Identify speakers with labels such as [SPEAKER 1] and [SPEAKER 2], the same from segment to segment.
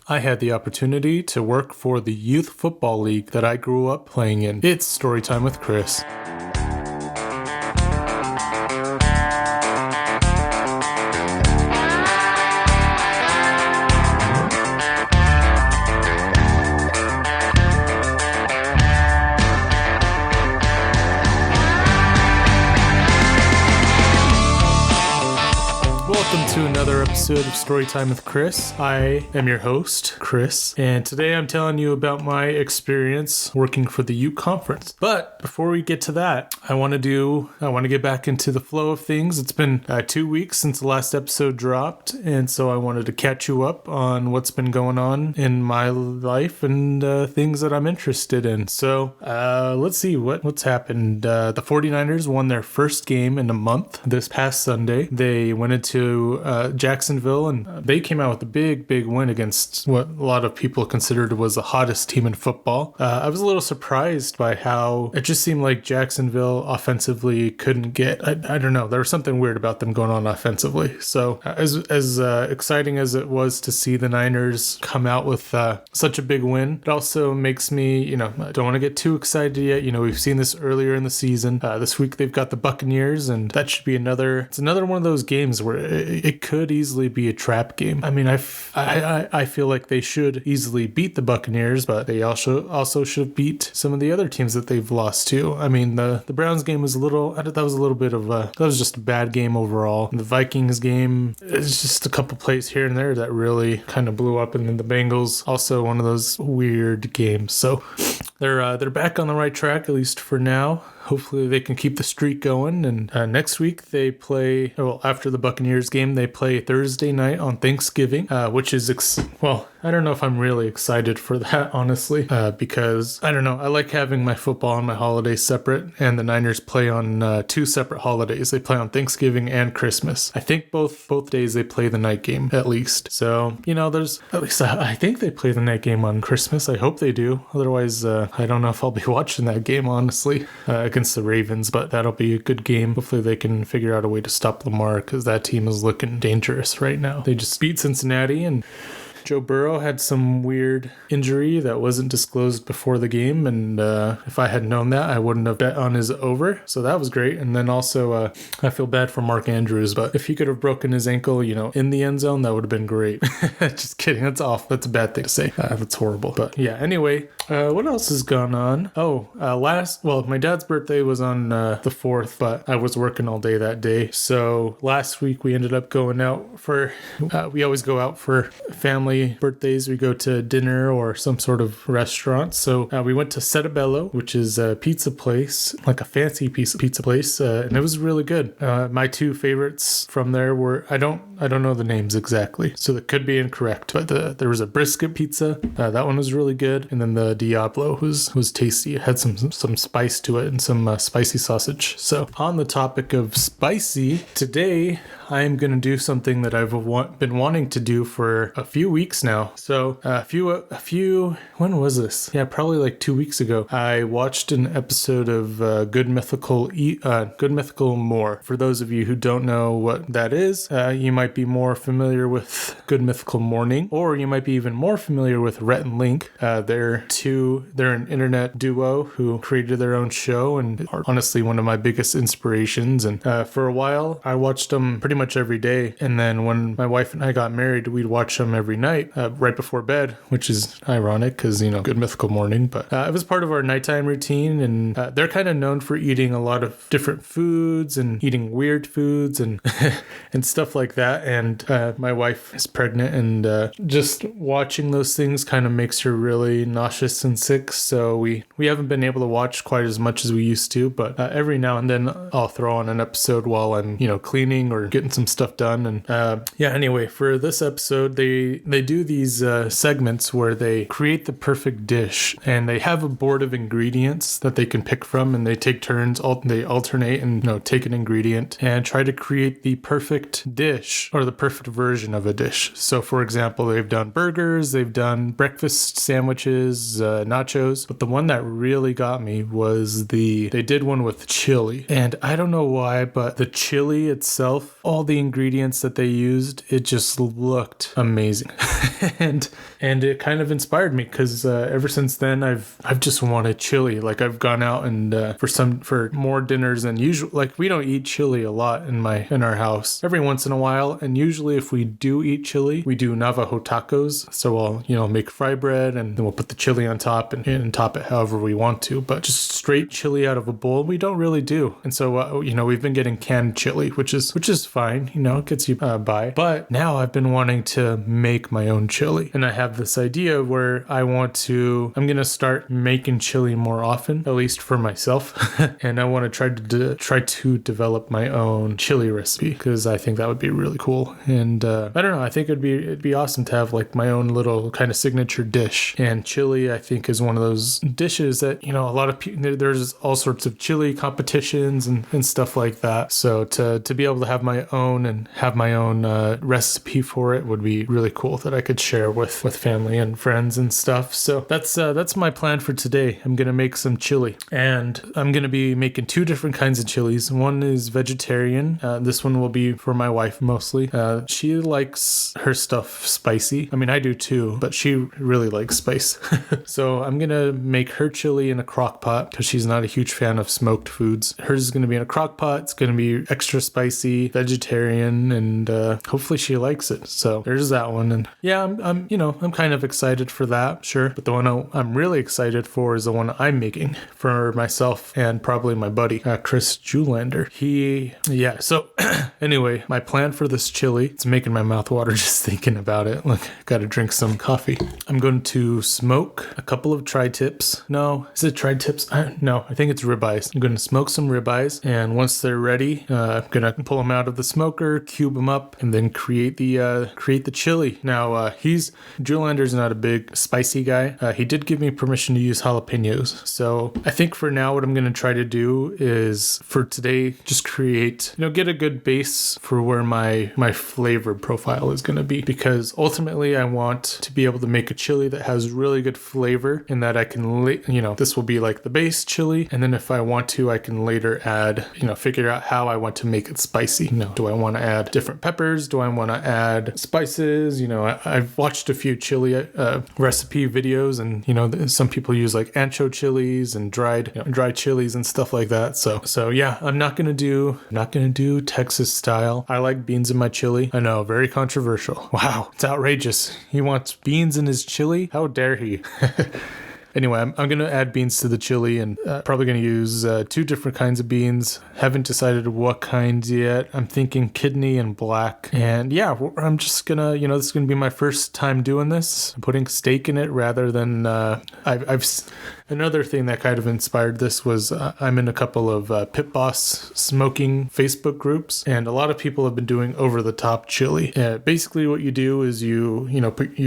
[SPEAKER 1] I had the opportunity to work for the youth football league that I grew up playing in. It's Storytime with Chris. Welcome to another episode of Storytime with Chris. I am your host, Chris, and today I'm telling you about my experience working for the Ute Conference. But before we get to that, I want to get back into the flow of things. It's been 2 weeks since the last episode dropped, and so I wanted to catch you up on what's been going on in my life and things that I'm interested in. So let's see what's happened. The 49ers won their first game in a month this past Sunday. They went into Jacksonville, and they came out with a big win against what a lot of people considered was the hottest team in football. I was a little surprised by how it just seemed like Jacksonville offensively couldn't get, I don't know, there was something weird about them going on offensively. So as exciting as it was to see the Niners come out with such a big win, it also makes me, I don't want to get too excited yet. We've seen this earlier in the season. This week they've got the Buccaneers, and that should be another one of those games where it could easily be a trap game. I mean, I feel like they should easily beat the Buccaneers, but they also should beat some of the other teams that they've lost to. I mean, the Browns game was that was just a bad game overall. The Vikings game is just a couple plays here and there that really kind of blew up, and then the Bengals also one of those weird games. So they're back on the right track, at least for now. Hopefully they can keep the streak going. And next week they play, after the Buccaneers game, they play Thursday night on Thanksgiving, which is, I don't know if I'm really excited for that, honestly, because, I don't know, I like having my football and my holidays separate, and the Niners play on two separate holidays. They play on Thanksgiving and Christmas. I think both days they play the night game, at least. So, I think they play the night game on Christmas. I hope they do. Otherwise, I don't know if I'll be watching that game, honestly, against the Ravens, but that'll be a good game. Hopefully they can figure out a way to stop Lamar, because that team is looking dangerous right now. They just beat Cincinnati, and Joe Burrow had some weird injury that wasn't disclosed before the game, and if I had known that, I wouldn't have bet on his over, so that was great. And then also, I feel bad for Mark Andrews, but if he could have broken his ankle, in the end zone, that would have been great. Just kidding, that's off. That's a bad thing to say. That's horrible. But yeah, anyway, what else has gone on? My dad's birthday was on the 4th, but I was working all day that day, so last week we ended up going out we always go out for family birthdays. We go to dinner or some sort of restaurant. So we went to Setabello, which is a pizza place, like a fancy pizza place, and it was really good. My two favorites from there were, I don't know the names exactly, so that could be incorrect, but there was a brisket pizza. That one was really good, and then the Diablo was tasty. It had some spice to it and some spicy sausage. So on the topic of spicy, today I am going to do something that I've been wanting to do for a few weeks now. So when was this? Yeah, probably like 2 weeks ago. I watched an episode of Good Mythical More. For those of you who don't know what that is, you might be more familiar with Good Mythical Morning, or you might be even more familiar with Rhett and Link. They're an internet duo who created their own show and are honestly one of my biggest inspirations. And for a while, I watched them pretty much every day. And then when my wife and I got married, we'd watch them every night, right before bed, which is ironic because, Good Mythical Morning. But it was part of our nighttime routine, and they're kind of known for eating a lot of different foods and eating weird foods and and stuff like that. And my wife is pregnant, and just watching those things kind of makes her really nauseous and sick. So we haven't been able to watch quite as much as we used to, but every now and then I'll throw on an episode while I'm, cleaning or getting some stuff done. And anyway, for this episode, they do these segments where they create the perfect dish, and they have a board of ingredients that they can pick from, and they take turns, they alternate and take an ingredient and try to create the perfect dish or the perfect version of a dish. So for example, they've done burgers, they've done breakfast sandwiches, nachos, but the one that really got me was they did one with chili, and I don't know why, but the chili itself, all the ingredients that they used, it just looked amazing. and it kind of inspired me because ever since then I've just wanted chili. Like I've gone out and for more dinners than usual. Like we don't eat chili a lot in our house. Every once in a while, and usually if we do eat chili, we do Navajo tacos. So we'll make fry bread and then we'll put the chili on top and top it however we want to. But just straight chili out of a bowl, we don't really do. And so we've been getting canned chili, which is fine. It gets you by. But now I've been wanting to make my own chili, and I have this idea where I'm gonna start making chili more often, at least for myself, and I want to try to develop my own chili recipe because I think that would be really cool. And I don't know, I think it'd be awesome to have like my own little kind of signature dish. And chili, I think, is one of those dishes that a lot of people, there's all sorts of chili competitions and stuff like that. So to be able to have my own and have my own recipe for it would be really cool that I could share with family and friends and stuff. So that's my plan for today. I'm gonna make some chili, and I'm gonna be making two different kinds of chilies. One is vegetarian. This one will be for my wife mostly. She likes her stuff spicy. I mean, I do too, but she really likes spice. So I'm gonna make her chili in a crock pot because she's not a huge fan of smoked foods. Hers is gonna be in a crock pot. It's gonna be extra spicy, vegetarian, and hopefully she likes it. So there's that one. And yeah, I'm kind of excited for that, sure. But the one I'm really excited for is the one I'm making for myself and probably my buddy, Chris Julander. So anyway, my plan for this chili, it's making my mouth water just thinking about it. Like, gotta drink some coffee. I'm going to smoke a couple of tri-tips. No, is it tri-tips? No, I think it's ribeyes. I'm going to smoke some ribeyes, and once they're ready, I'm gonna pull them out of the smoker, cube them up, and then create the chili. Now, Julander's not a big spicy guy. He did give me permission to use jalapenos. So I think for now, what I'm going to try to do is for today, just create, get a good base for where my flavor profile is going to be, because ultimately I want to be able to make a chili that has really good flavor and that I can, this will be like the base chili. And then if I want to, I can later add, figure out how I want to make it spicy. Do I want to add different peppers? Do I want to add spices? I've watched a few chili recipe videos, and some people use like ancho chilies and dried chilies and stuff like that. So yeah, I'm not gonna do Texas style. I like beans in my chili. I know, very controversial. Wow, it's outrageous. He wants beans in his chili? How dare he? Anyway, I'm going to add beans to the chili, and probably going to use two different kinds of beans. Haven't decided what kinds yet. I'm thinking kidney and black. And yeah, I'm just going to, this is going to be my first time doing this. I'm putting steak in it rather than, another thing that kind of inspired this was I'm in a couple of Pit Boss smoking Facebook groups, and a lot of people have been doing over-the-top chili. Basically what you do is you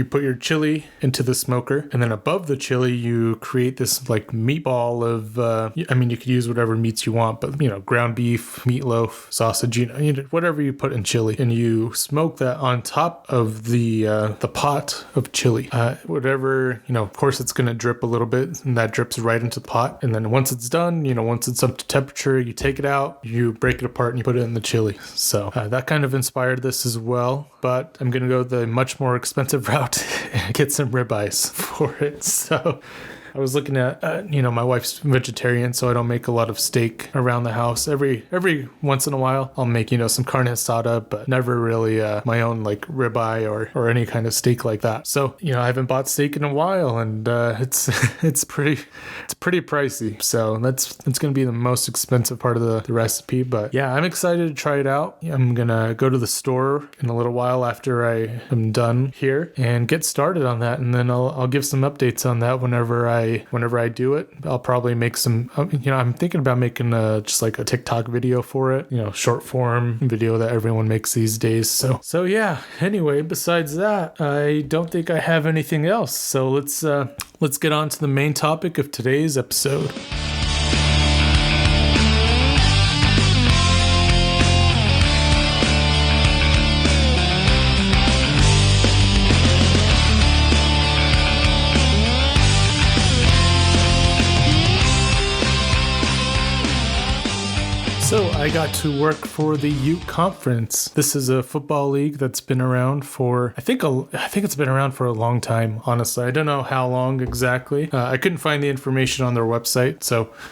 [SPEAKER 1] put your chili into the smoker, and then above the chili you create this like meatball of you could use whatever meats you want, but ground beef, meatloaf, sausage, whatever you put in chili, and you smoke that on top of the pot of chili. Whatever, of course it's going to drip a little bit, and that drips right into the pot. And then once it's done, once it's up to temperature, you take it out, you break it apart, and you put it in the chili. So that kind of inspired this as well. But I'm going to go the much more expensive route and get some ribeyes for it. So I was looking at, my wife's vegetarian, so I don't make a lot of steak around the house. Every once in a while, I'll make, some carne asada, but never really my own like ribeye or any kind of steak like that. So, I haven't bought steak in a while, and it's pretty pricey. So it's going to be the most expensive part of the recipe. But yeah, I'm excited to try it out. I'm going to go to the store in a little while after I am done here and get started on that. And then I'll give some updates on that whenever I do it. I'll probably make some, I'm thinking about making just like a TikTok video for it, short form video that everyone makes these days. So yeah, anyway, besides that, I don't think I have anything else. So let's get on to the main topic of today's episode. So I I got to work for the Ute Conference. This is a football league that's been around for, I think it's been around for a long time, honestly. I don't know how long exactly. I couldn't find the information on their website,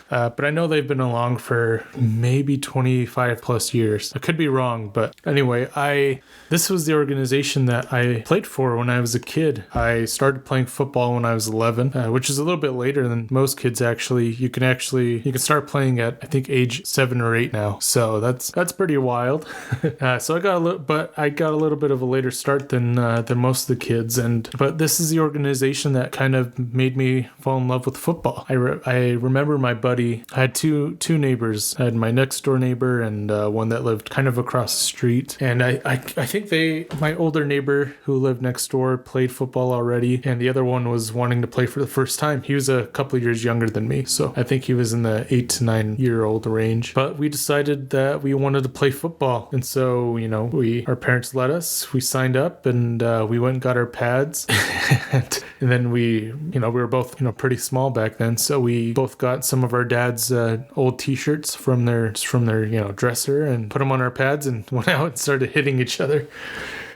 [SPEAKER 1] but I know they've been along for maybe 25 plus years. I could be wrong, but anyway, this was the organization that I played for when I was a kid. I started playing football when I was 11, which is a little bit later than most kids actually. You can start playing at, I think, age 7 or 8 now. So that's pretty wild. So I got a little bit of a later start than most of the kids. But this is the organization that kind of made me fall in love with football. I remember my buddy. I had two neighbors. I had my next door neighbor and one that lived kind of across the street. And I think my older neighbor who lived next door played football already, and the other one was wanting to play for the first time. He was a couple of years younger than me, so I think he was in the 8 to 9 year old range. But we decided that we wanted to play football, and so our parents let us. We signed up and we went and got our pads, and then we were both pretty small back then, so we both got some of our dad's old T-shirts from their dresser and put them on our pads and went out and started hitting each other.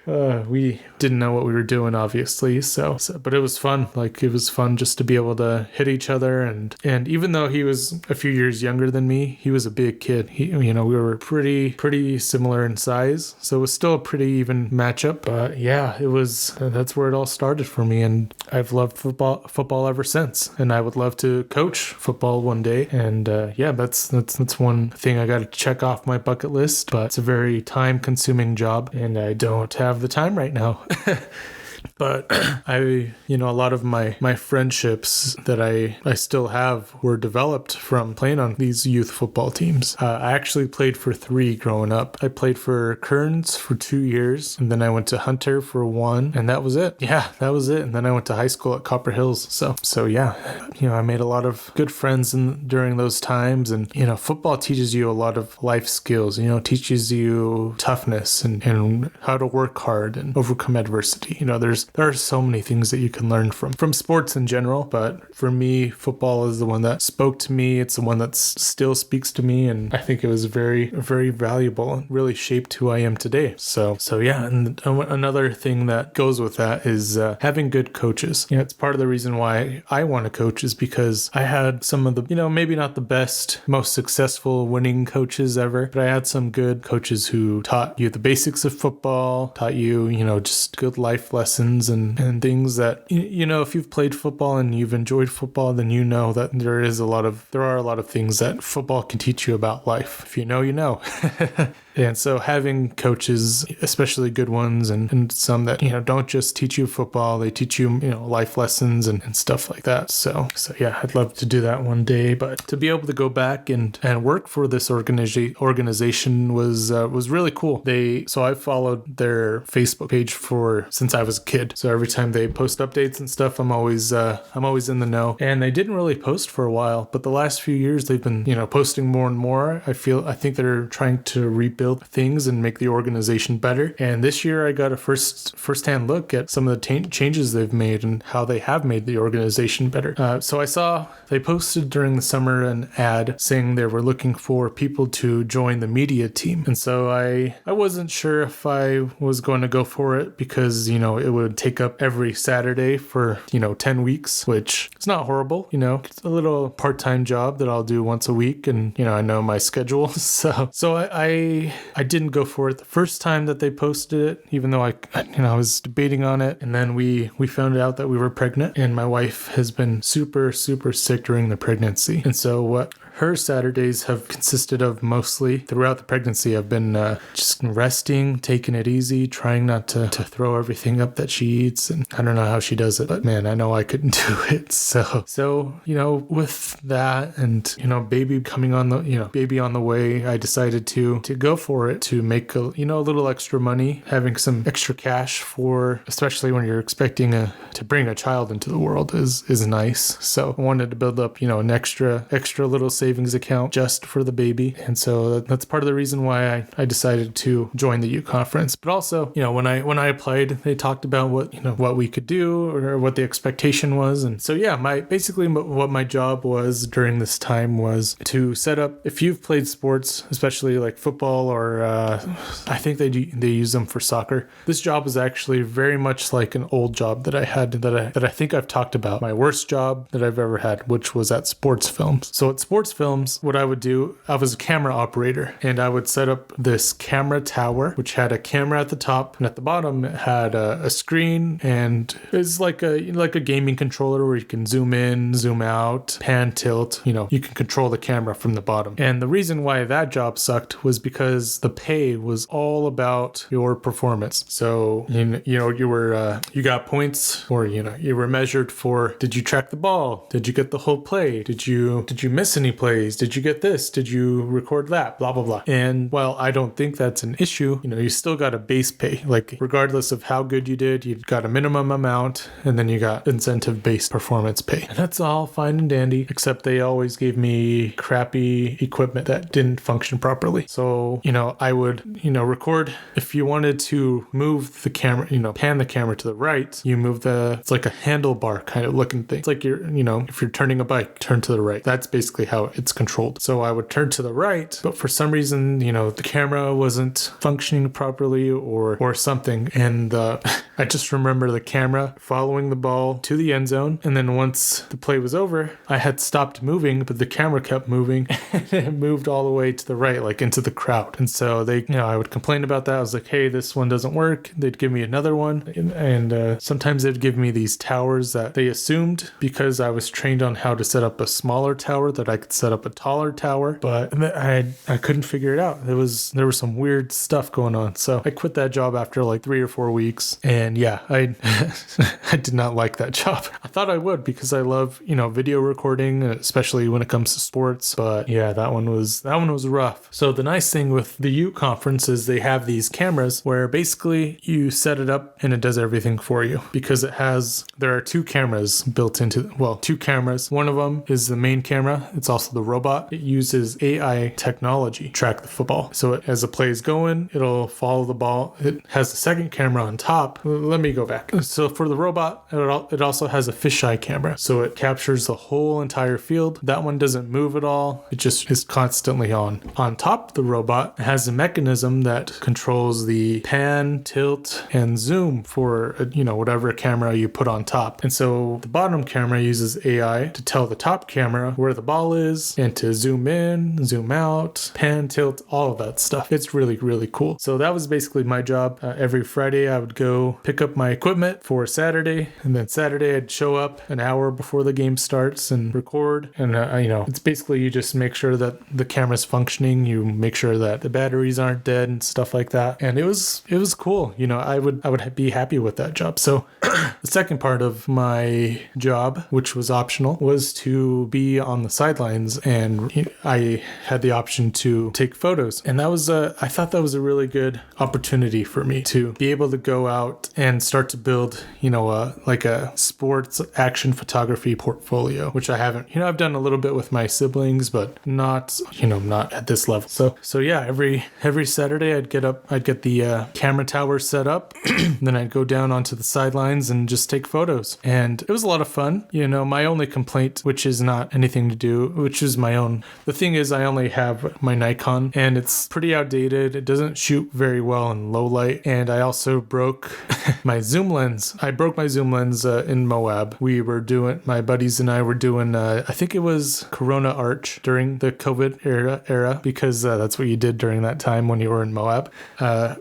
[SPEAKER 1] We didn't know what we were doing, obviously. But it was fun. It was fun just to be able to hit each other. And even though he was a few years younger than me, he was a big kid. We were pretty similar in size. So it was still a pretty even matchup. But yeah, that's where it all started for me. And I've loved football ever since. And I would love to coach football one day. And that's one thing I got to check off my bucket list. But it's a very time consuming job, and I don't have the time right now. But a lot of my friendships that I still have were developed from playing on these youth football teams. I actually played for 3 growing up. I played for Kearns for 2 years, and then I went to Hunter for 1, and that was it. Yeah, that was it. And then I went to high school at Copper Hills. So yeah, I made a lot of good friends during those times. And football teaches you a lot of life skills. Teaches you toughness and how to work hard and overcome adversity. There are so many things that you can learn from sports in general, but for me, football is the one that spoke to me. It's the one that still speaks to me, and I think it was very, very valuable and really shaped who I am today. So yeah, and another thing that goes with that is having good coaches. It's part of the reason why I want to coach is because I had some of the, maybe not the best, most successful winning coaches ever, but I had some good coaches who taught you the basics of football, taught you, just good life lessons and things that, if you've played football and you've enjoyed football, then that there are a lot of things that football can teach you about life. If you know, you know. And so having coaches, especially good ones and some that, don't just teach you football, they teach you, life lessons and stuff like that. So yeah, I'd love to do that one day, but to be able to go back and work for this organization was really cool. So I followed their Facebook page since I was a kid. So every time they post updates and stuff, I'm always in the know. And they didn't really post for a while, but the last few years they've been, posting more and more. I think they're trying to rebuild things and make the organization better. And this year I got a first-hand look at some of the changes they've made and how they have made the organization better. So I saw they posted during the summer an ad saying they were looking for people to join the media team. And so I wasn't sure if I was going to go for it because, it would take up every Saturday for, 10 weeks, which is not horrible. It's a little part-time job that I'll do once a week. And, I know my schedule. So I didn't go for it the first time that they posted it, even though I was debating on it. And then we found out that we were pregnant, and my wife has been super, super sick during the pregnancy. And so what her Saturdays have consisted of mostly throughout the pregnancy, I've been just resting, taking it easy, trying not to throw everything up that she eats. And I don't know how she does it, but man, I know I couldn't do it. So with that and, baby coming on baby on the way, I decided to go for it to make a little extra money, having some extra cash especially when you're expecting to bring a child into the world is nice. So I wanted to build up, an extra little savings savings account just for the baby. And so that's part of the reason why I decided to join the Ute Conference. But also, when I applied, they talked about what we could do or what the expectation was. And so, yeah, what my job was during this time was to set up, if you've played sports, especially like football or I think they use them for soccer. This job was actually very much like an old job that I had that I think I've talked about. My worst job that I've ever had, which was at sports films. So at sports films, what I would do, I was a camera operator, and I would set up this camera tower, which had a camera at the top, and at the bottom it had a screen, and it's like a gaming controller where you can zoom in, zoom out, pan, tilt. You can control the camera from the bottom. And the reason why that job sucked was because the pay was all about your performance. So you got points, or you were measured for, did you track the ball? Did you get the whole play? Did you miss any plays? Did you get this? Did you record that? Blah blah blah. And while I don't think that's an issue, you still got a base pay. Like regardless of how good you did, you've got a minimum amount, and then you got incentive-based performance pay. And that's all fine and dandy, except they always gave me crappy equipment that didn't function properly. So, I would, record. If you wanted to move the camera, pan the camera to the right, you move it's like a handlebar kind of looking thing. It's like if you're turning a bike, turn to the right. That's basically how it's controlled. So I would turn to the right, but for some reason, the camera wasn't functioning properly or something. And I just remember the camera following the ball to the end zone. And then once the play was over, I had stopped moving, but the camera kept moving and it moved all the way to the right, like into the crowd. And so I would complain about that. I was like, hey, this one doesn't work. They'd give me another one. And sometimes they'd give me these towers that they assumed, because I was trained on how to set up a smaller tower, that I could set up a taller tower, but I couldn't figure it out. There was some weird stuff going on. So I quit that job after like 3 or 4 weeks. And yeah, I I did not like that job. I thought I would, because I love, video recording, especially when it comes to sports. But yeah, that one was rough. So the nice thing with the Ute Conference is they have these cameras where basically you set it up and it does everything for you, because there are 2 cameras built into, 2 cameras. One of them is the main camera. It's also the robot. It uses AI technology to track the football. So as the play is going, it'll follow the ball. It has a second camera on top. Let me go back. So for the robot, it also has a fisheye camera. So it captures the whole entire field. That one doesn't move at all. It just is constantly on. On top of the robot, it has a mechanism that controls the pan, tilt, and zoom for, whatever camera you put on top. And so the bottom camera uses AI to tell the top camera where the ball is and to zoom in, zoom out, pan, tilt, all of that stuff. It's really, really cool. So that was basically my job. Every Friday, I would go pick up my equipment for Saturday, and then Saturday I'd show up an hour before the game starts and record. And it's basically, you just make sure that the camera's functioning. You make sure that the batteries aren't dead and stuff like that. And it was cool. I would be happy with that job. So the second part of my job, which was optional, was to be on the sidelines, and I had the option to take photos. And that was I thought that was a really good opportunity for me to be able to go out and start to build, like a sports action photography portfolio, which I haven't. I've done a little bit with my siblings, but not at this level. So yeah, every Saturday I'd get the camera tower set up, then I'd go down onto the sidelines and just take photos. And it was a lot of fun. My only complaint, which is not anything to do, which is my own. The thing is, I only have my Nikon, and it's pretty outdated. It doesn't shoot very well in low light. And I also broke my zoom lens. I broke my zoom lens in Moab. My buddies and I were doing, I think it was Corona Arch during the COVID era, because that's what you did during that time when you were in Moab.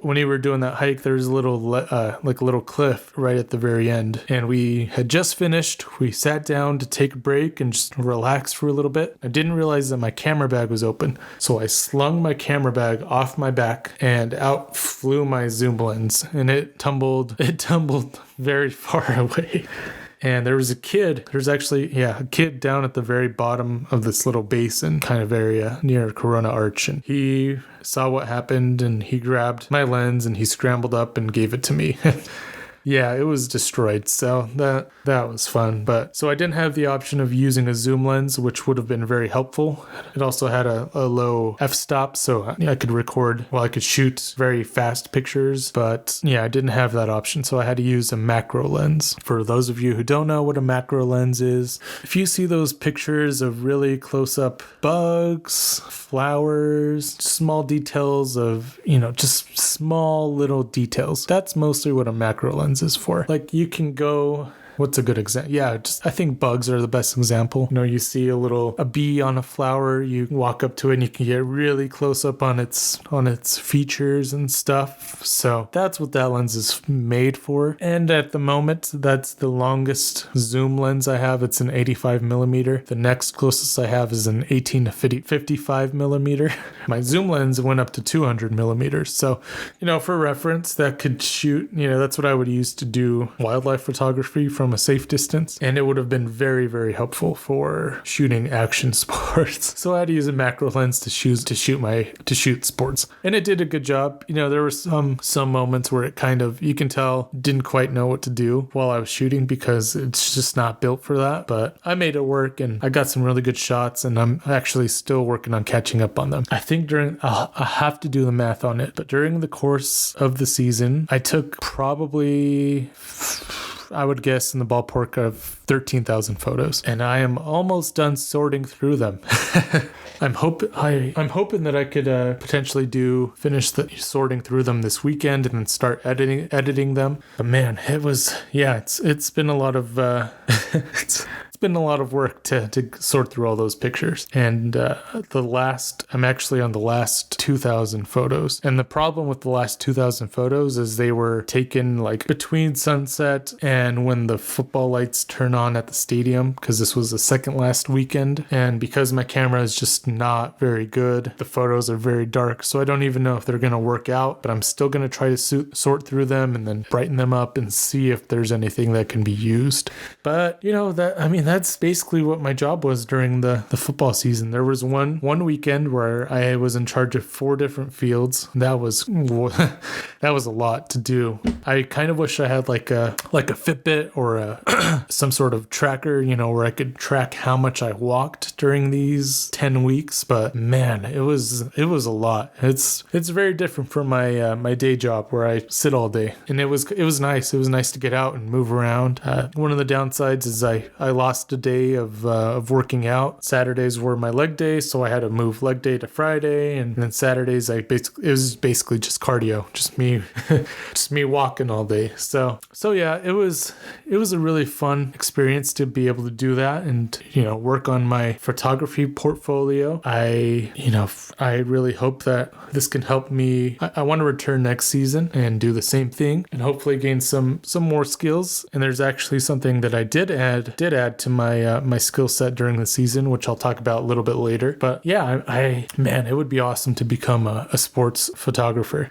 [SPEAKER 1] When you were doing that hike, there's a little cliff right at the very end. And we had just finished. We sat down to take a break and just relax for a little bit. I didn't realize that my camera bag was open. So I slung my camera bag off my back, and out flew my zoom lens, and it tumbled very far away. And there's actually a kid down at the very bottom of this little basin kind of area near Corona Arch. And he saw what happened, and he grabbed my lens and he scrambled up and gave it to me. Yeah, it was destroyed. So that was fun. But so I didn't have the option of using a zoom lens, which would have been very helpful. It also had a low f-stop, so I could record, well, I could shoot very fast pictures. But yeah, I didn't have that option, so I had to use a macro lens. For those of you who don't know what a macro lens is, if you see those pictures of really close-up bugs, flowers, small details of, just small little details, that's mostly what a macro lens is for. Like, you can go... What's a good example? Yeah, I think bugs are the best example. You see a bee on a flower, you walk up to it and you can get really close up on its features and stuff. So that's what that lens is made for. And at the moment, that's the longest zoom lens I have. It's an 85 millimeter. The next closest I have is an 18 to 55 millimeter. My zoom lens went up to 200 millimeters. So, for reference, that could shoot, that's what I would use to do wildlife photography from a safe distance, and it would have been very, very helpful for shooting action sports. So I had to use a macro lens to shoot sports, and it did a good job. There were some moments where it kind of, you can tell, didn't quite know what to do while I was shooting because it's just not built for that. But I made it work, and I got some really good shots, and I'm actually still working on catching up on them. I think I have to do the math on it, but during the course of the season, I took probably, I would guess, in the ballpark of 13,000 photos, and I am almost done sorting through them. I'm hoping that I could potentially finish sorting through them this weekend and then start editing them. But man, it's been a lot of it's been a lot of work to sort through all those pictures. And I'm actually on the last 2,000 photos. And the problem with the last 2,000 photos is they were taken like between sunset and when the football lights turn on at the stadium, because this was the second last weekend. And because my camera is just not very good, the photos are very dark. So I don't even know if they're going to work out, but I'm still going to try to sort through them and then brighten them up and see if there's anything that can be used. But that's basically what my job was during the football season. There was one weekend where I was in charge of 4 different fields. That was a lot to do. I kind of wish I had like a Fitbit or some sort of tracker, where I could track how much I walked during these 10 weeks. But man, it was a lot. It's very different from my day job where I sit all day, and it was nice. It was nice to get out and move around. One of the downsides is I lost a day of working out. Saturdays were my leg day, so I had to move leg day to Friday, and then Saturdays it was basically just cardio, just me walking all day. So yeah, it was a really fun experience to be able to do that and work on my photography portfolio. I really hope that this can help me. I want to return next season and do the same thing and hopefully gain some more skills. And there's actually something that I did add to my skill set during the season, which I'll talk about a little bit later. But yeah, it would be awesome to become a sports photographer.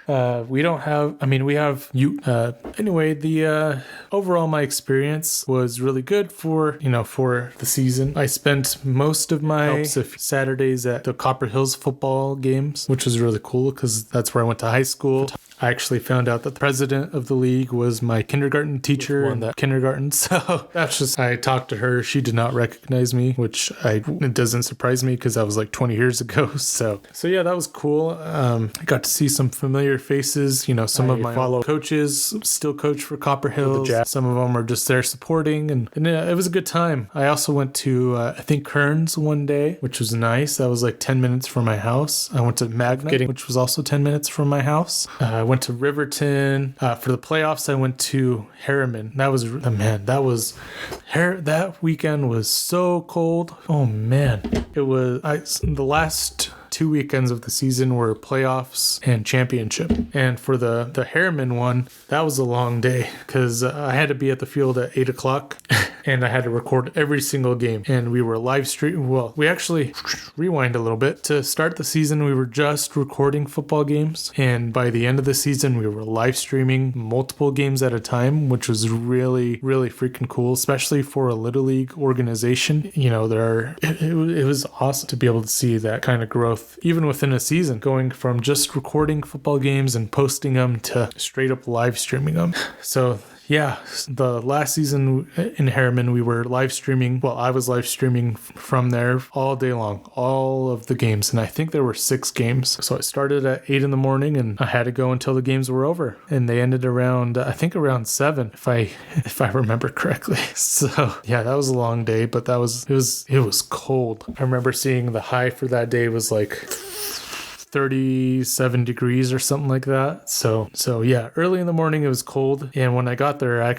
[SPEAKER 1] Overall, my experience was really good for the season. I spent most of my Saturdays at the Copper Hills football games, which was really cool because that's where I went to high school. I actually found out that the president of the league was my kindergarten teacher in that kindergarten. So I talked to her. She did not recognize me, which it doesn't surprise me because that was like 20 years ago. So yeah, that was cool. I got to see some familiar faces. Some of my fellow coaches still coach for Copper Hills. Some of them are just there supporting, and it was a good time. I also went to, I think, Kearns one day, which was nice. That was like 10 minutes from my house. I went to Magna, which was also 10 minutes from my house. I went to Riverton. For the playoffs, I went to Harriman. That weekend was so cold. Oh man. The last 2 weekends of the season were playoffs and championship. And for the Harriman one, that was a long day because I had to be at the field at 8 o'clock and I had to record every single game. And we were live streaming. Well, we actually rewind a little bit. To start the season, we were just recording football games. And by the end of the season, we were live streaming multiple games at a time, which was really, really freaking cool, especially for a Little League organization. It was awesome to be able to see that kind of growth, even within a season, going from just recording football games and posting them to straight up live streaming them. So yeah, the last season in Harriman, we were live streaming. Well, I was live streaming from there all day long, all of the games. And I think there were 6 games. So I started at 8 in the morning and I had to go until the games were over. And they ended around, I think around 7, if I remember correctly. So yeah, that was a long day, but it was cold. I remember seeing the high for that day was like 37 degrees or something like that. So yeah, early in the morning it was cold, and when I got there, I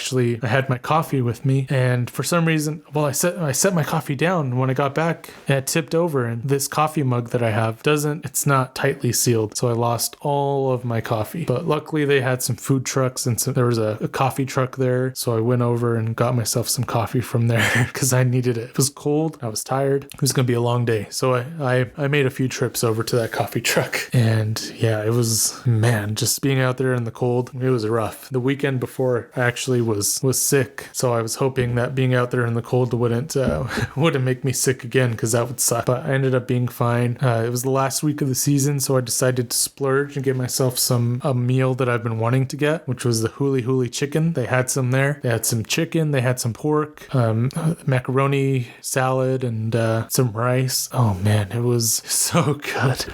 [SPEAKER 1] had my coffee with me, and for some reason, well, I set my coffee down. When I got back, it tipped over, and this coffee mug that I have it's not tightly sealed, so I lost all of my coffee. But luckily they had some food trucks, and so there was a coffee truck there, so I went over and got myself some coffee from there because I needed it. It was cold, I was tired, it was gonna be a long day, so I made a few trips over to that coffee truck. And yeah, it was, man, just being out there in the cold, it was rough. The weekend before, I actually was sick, so I was hoping that being out there in the cold wouldn't make me sick again, because that would suck. But I ended up being fine. It was the last week of the season, so I decided to splurge and get myself a meal that I've been wanting to get, which was the Huli Huli chicken. They had some there. They had some chicken, they had some pork, macaroni salad, and some rice. Oh man, it was so good.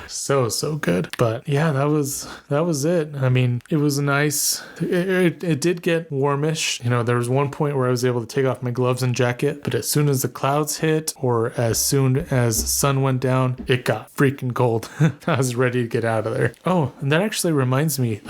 [SPEAKER 1] So good. But yeah, that was it. I mean, it was nice. It did get warmish. There was one point where I was able to take off my gloves and jacket, but as soon as the clouds hit, or as soon as the sun went down, it got freaking cold. I was ready to get out of there. Oh, and that actually reminds me,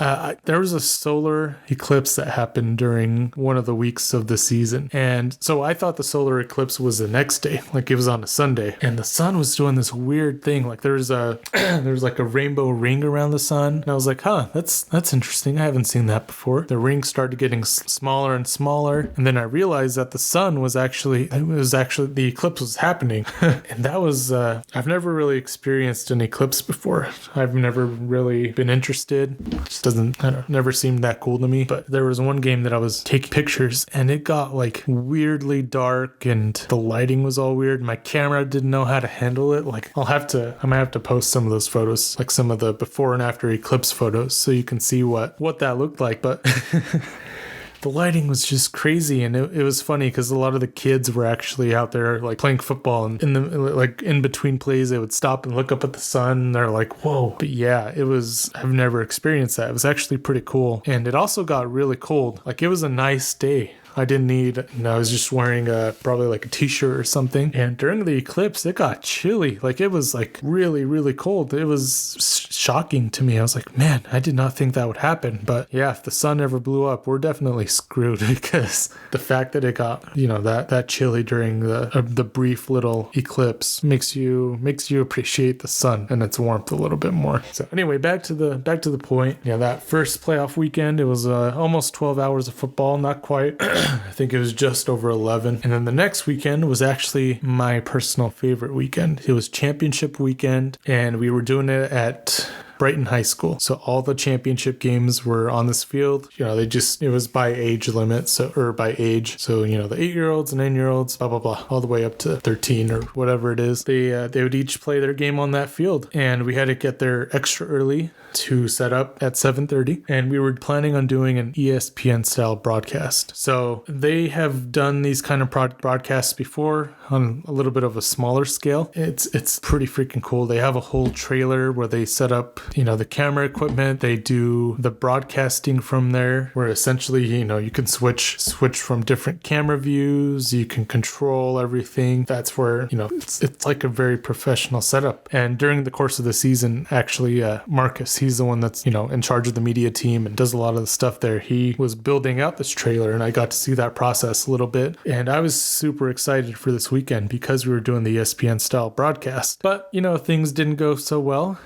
[SPEAKER 1] there was a solar eclipse that happened during one of the weeks of the season. And so I thought the solar eclipse was the next day, like it was on a Sunday, and the sun was doing this weird thing. Like there's like a rainbow ring around the sun, and I was like, that's interesting. I haven't seen that before. The ring started getting smaller and smaller, and then I realized that the sun was actually the eclipse was happening. And that was I've never really experienced an eclipse before. I've never really been interested. It just never seemed that cool to me. But there was one game that I was taking pictures, and it got like weirdly dark, and the lighting was all weird. My camera didn't know how to handle it. Like I'm gonna have to post some of those photos, like some of the before and after eclipse photos, so you can see what that looked like. But the lighting was just crazy, and it was funny because a lot of the kids were actually out there like playing football, and in between plays they would stop and look up at the sun, and they're like, whoa. But yeah, I've never experienced that. It was actually pretty cool, and it also got really cold. Like it was a nice day. I didn't need, I was just wearing probably like a t-shirt or something. And during the eclipse, it got chilly. Like it was like really, really cold. It was shocking to me. I was like, man, I did not think that would happen. But yeah, if the sun ever blew up, we're definitely screwed, because the fact that it got, that chilly during the brief little eclipse makes you appreciate the sun and its warmth a little bit more. So anyway, back to the point. Yeah, that first playoff weekend, it was almost 12 hours of football, not quite. I think it was just over 11. And then the next weekend was actually my personal favorite weekend. It was championship weekend, and we were doing it at Brighton High School. So all the championship games were on this field. It was by age limit, or by age. So, the 8-year-olds and 9-year-olds, blah, blah, blah, all the way up to 13 or whatever it is. They would each play their game on that field. And we had to get there extra early to set up at 7:30. And we were planning on doing an ESPN style broadcast. So they have done these kind of broadcasts before on a little bit of a smaller scale. It's pretty freaking cool. They have a whole trailer where they set up the camera equipment. They do the broadcasting from there, where essentially, you can switch from different camera views. You can control everything. That's where, it's like a very professional setup. And during the course of the season, actually, Marcus, he's the one that's, in charge of the media team and does a lot of the stuff there. He was building out this trailer, and I got to see that process a little bit. And I was super excited for this weekend because we were doing the ESPN style broadcast. But, things didn't go so well.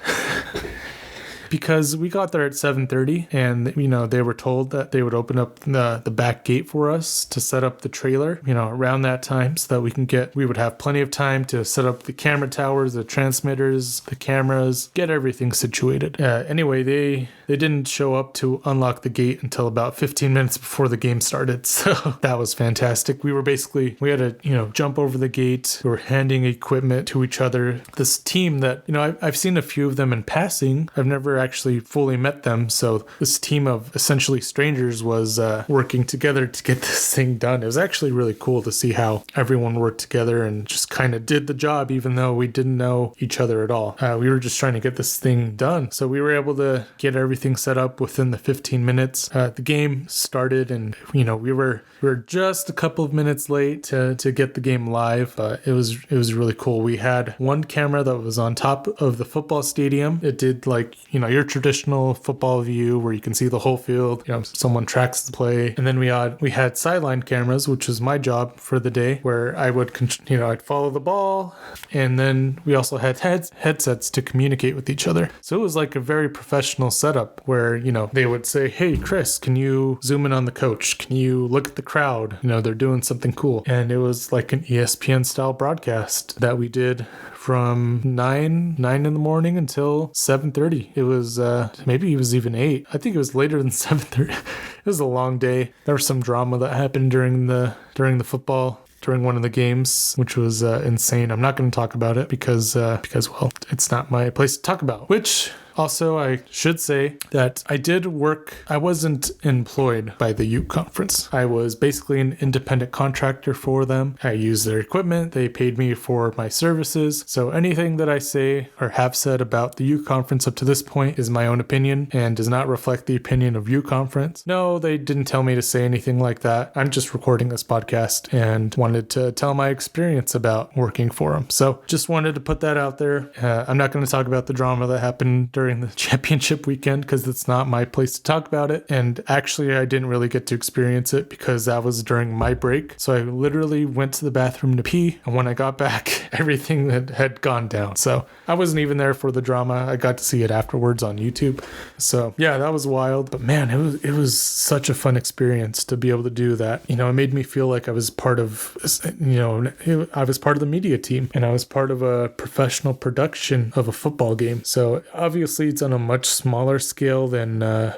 [SPEAKER 1] Because we got there at 7:30, and they were told that they would open up the back gate for us to set up the trailer around that time, so that we would have plenty of time to set up the camera towers, the transmitters, the cameras, get everything situated. Anyway, they didn't show up to unlock the gate until about 15 minutes before the game started, so that was fantastic. We had to jump over the gate. We were handing equipment to each other. This team that I've seen a few of them in passing. I've never actually fully met them. So this team of essentially strangers was working together to get this thing done. It was actually really cool to see how everyone worked together and just kind of did the job, even though we didn't know each other at all. We were just trying to get this thing done. So we were able to get everything set up within the 15 minutes. The game started, and we were just a couple of minutes late to get the game live, but it was really cool. We had one camera that was on top of the football stadium. It did your traditional football view where you can see the whole field. Someone tracks the play, and then we had sideline cameras, which was my job for the day, where I would I'd follow the ball, and then we also had headsets to communicate with each other. So it was like a very professional setup where they would say, "Hey Chris, can you zoom in on the coach? Can you look at the crowd? They're doing something cool." And it was like an ESPN style broadcast that we did from 9 in the morning until 7:30. It was maybe it was even 8. I think it was later than 7:30. It was a long day. There was some drama that happened during the football, during one of the games, which was insane. I'm not going to talk about it because well, it's not my place to talk about. Which also, I should say that I wasn't employed by the Ute Conference. I was basically an independent contractor for them. I used their equipment. They paid me for my services. So anything that I say or have said about the Ute Conference up to this point is my own opinion and does not reflect the opinion of Ute Conference. No, they didn't tell me to say anything like that. I'm just recording this podcast and wanted to tell my experience about working for them. So just wanted to put that out there. I'm not going to talk about the drama that happened during the championship weekend because it's not my place to talk about it. And actually, I didn't really get to experience it because that was during my break. So I literally went to the bathroom to pee. And when I got back, everything had gone down. So I wasn't even there for the drama. I got to see it afterwards on YouTube. So yeah, that was wild. But man, it was such a fun experience to be able to do that. It made me feel like I was part of, I was part of the media team and I was part of a professional production of a football game. So obviously it's on a much smaller scale than a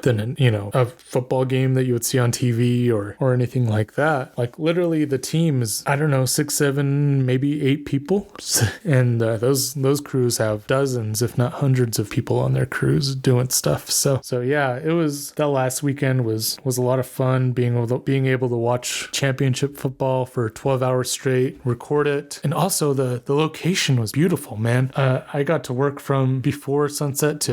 [SPEAKER 1] football game that you would see on TV or anything like that. Like literally the team is, I don't know, 6, 7, maybe 8 people. And those crews have dozens, if not hundreds of people on their crews doing stuff. So yeah, that last weekend was a lot of fun being able to watch championship football for 12 hours straight, record it. And also the location was beautiful, man. I got to work from before sunset to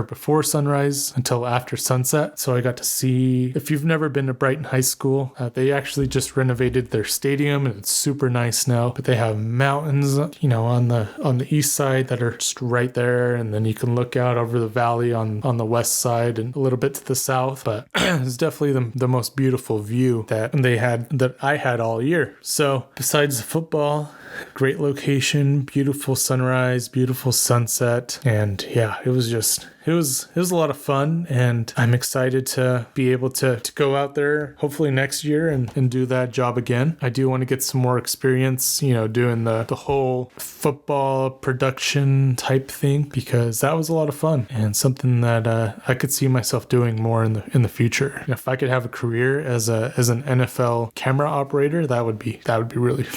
[SPEAKER 1] before sunrise until after sunset. So I got to see, if you've never been to Brighton High School, they actually just renovated their stadium and it's super nice now, but they have mountains, on the east side that are just right there. And then you can look out over the valley on the west side and a little bit to the south, but it's definitely the most beautiful view that I had all year. So besides the football, great location, beautiful sunrise, beautiful sunset. And yeah, it was a lot of fun, and I'm excited to be able to go out there hopefully next year and do that job again. I do want to get some more experience, doing the whole football production type thing, because that was a lot of fun and something that I could see myself doing more in the future. If I could have a career as an NFL camera operator, that would be really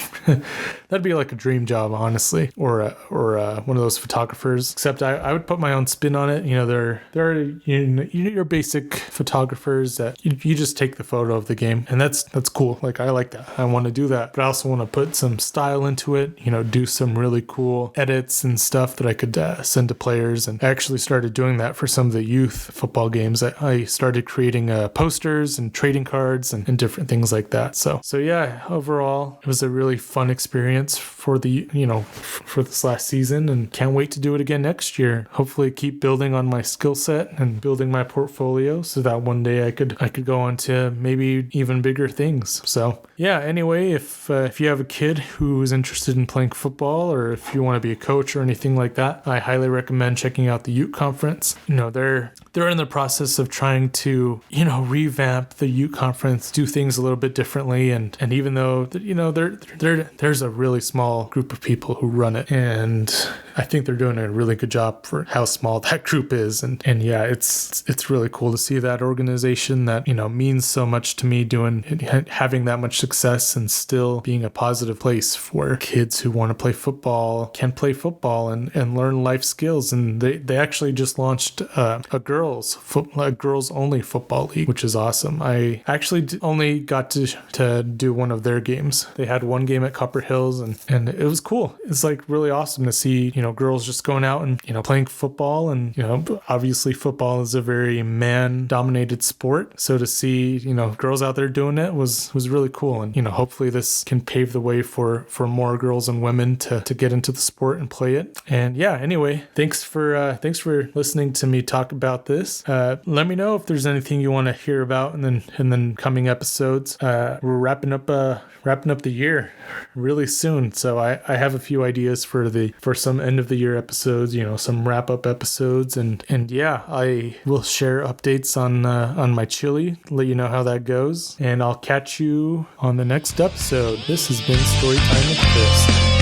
[SPEAKER 1] that'd be like a dream job, honestly, or one of those photographers. Except I would put my own spin on it. There are your basic photographers that you just take the photo of the game, and that's cool. Like I like that. I want to do that, but I also want to put some style into it. Do some really cool edits and stuff that I could send to players. And I actually started doing that for some of the youth football games. I started creating posters and trading cards and different things like that. So yeah, overall it was a really fun experience for for this last season, and can't wait to do it again next year. Hopefully keep building on my skill set and building my portfolio so that one day I could go on to maybe even bigger things. So yeah, anyway, if you have a kid who is interested in playing football, or if you want to be a coach or anything like that, I highly recommend checking out the Ute Conference. They're in the process of trying to revamp the Ute Conference, do things a little bit differently, and even though there's a really small group of people who run it, and I think they're doing a really good job for how small that group is. And yeah, it's really cool to see that organization that, means so much to me, having that much success and still being a positive place for kids who want to play football, can play football and learn life skills. And they actually just launched a girls only football league, which is awesome. I actually only got to do one of their games. They had one game at Copper Hills, and it was cool. It's like really awesome to see, girls just going out and, playing football. And, obviously football is a very man-dominated sport. So to see, girls out there doing it was really cool. And, hopefully this can pave the way for more girls and women to get into the sport and play it. And yeah, anyway, thanks for listening to me talk about this. Let me know if there's anything you want to hear about and then coming episodes. We're wrapping up the year really soon, so I have a few ideas for some end of the year episodes, some wrap up episodes, and yeah, I will share updates on my chili, let you know how that goes, and I'll catch you on the next episode. This has been Storytime with Chris.